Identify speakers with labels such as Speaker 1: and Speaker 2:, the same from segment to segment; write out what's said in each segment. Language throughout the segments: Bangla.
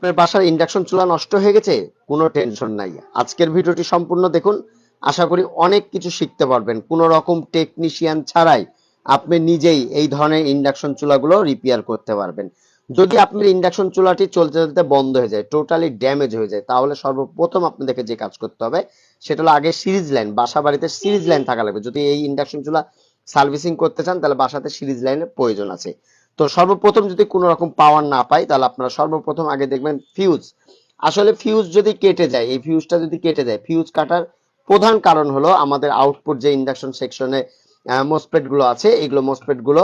Speaker 1: আপনার বাসার ইন্ডাকশন চুলা নষ্ট হয়ে গেছে, কোনো টেনশন নাই, আজকের ভিডিওটি সম্পূর্ণ দেখুন। আশা করি অনেক কিছু শিখতে পারবেন, কোনো রকম টেকনিশিয়ান ছাড়াই আপনি নিজেই এই ধরনের ইন্ডাকশন চুলাগুলো রিপেয়ার করতে পারবেন। যদি আপনার ইন্ডাকশন চুলাটি চলতে চলতে বন্ধ হয়ে যায়, টোটালি ড্যামেজ হয়ে যায়, তাহলে সর্বপ্রথম আপনাদেরকে যে কাজ করতে হবে সেটা হলো আগে সিরিজ লাইন, বাসা বাড়িতে সিরিজ লাইন থাকা লাগবে। যদি এই ইন্ডাকশন চুলা সার্ভিসিং করতে চান তাহলে বাসাতে সিরিজ লাইনের প্রয়োজন আছে। তো সর্বপ্রথম যদি কোনো রকম পাওয়ার না পাই তাহলে আপনারা সর্বপ্রথম আগে দেখবেন ফিউজ। আসলে ফিউজ যদি কেটে যায়, এই ফিউজটা যদি কেটে যায়, ফিউজ কাটার প্রধান কারণ হলো আমাদের আউটপুট যে ইন্ডাকশন সেকশনে মোসপেট গুলো আছে, এইগুলো মোসপেট গুলো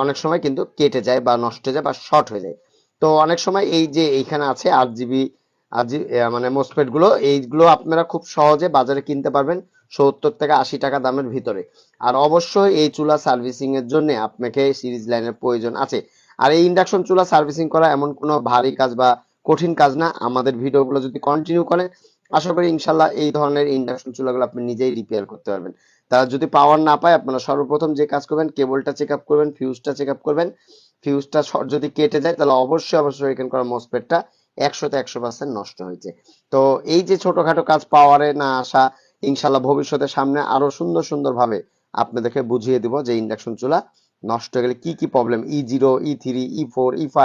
Speaker 1: অনেক সময় কিন্তু কেটে যায় বা নষ্ট হয়ে যায় বা শর্ট হয়ে যায়। তো অনেক সময় এই যে এইখানে আছে 8 জিবি মানে মোসপেট গুলো, এইগুলো আপনারা খুব সহজে বাজারে কিনতে পারবেন 70 থেকে 80 টাকা দামের ভিতরে। আর অবশ্যই এই চুলা সার্ভিসিং এর জন্য আপনাকে সিরিজ লাইনের প্রয়োজন আছে। আর এই ইন্ডাকশন চুলা সার্ভিসিং করা এমন কোনো ভারী কাজ বা কঠিন কাজ না। আমাদের ভিডিওগুলো যদি কন্টিনিউ করেন, আশা করি ইনশাল্লাহ এই ধরনের ইন্ডাকশন চুলাগুলো আপনি নিজেই রিপেয়ার করতে পারবেন। তারা যদি পাওয়ার না পায়, আপনারা সর্বপ্রথম যে কাজ করবেন, কেবলটা চেক আপ করবেন, ফিউজটা চেক আপ করবেন। ফিউজটা যদি কেটে যায় তাহলে অবশ্যই এখানে করা মসফেটটা 100% নষ্ট হয়েছে। তো এই যে ছোটখাটো কাজ পাওয়ারে না আসা, ইনশাল্লাহ ভবিষ্যতে সামনে আরো সুন্দর ভাবে আপনাদেরকে বুঝিয়ে দিব যে ইন্ডাকশন চুলা নষ্ট হয়ে গেলে কি কি problem, E0, E3, E4, E5,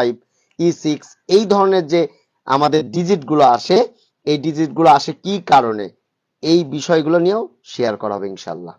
Speaker 1: E6 এই ধরনের যে আমাদের ডিজিট গুলো আসে, এই ডিজিট গুলো আসে কি কারণে, এই বিষয়গুলো নিয়েও শেয়ার করা হবে ইনশাল্লাহ।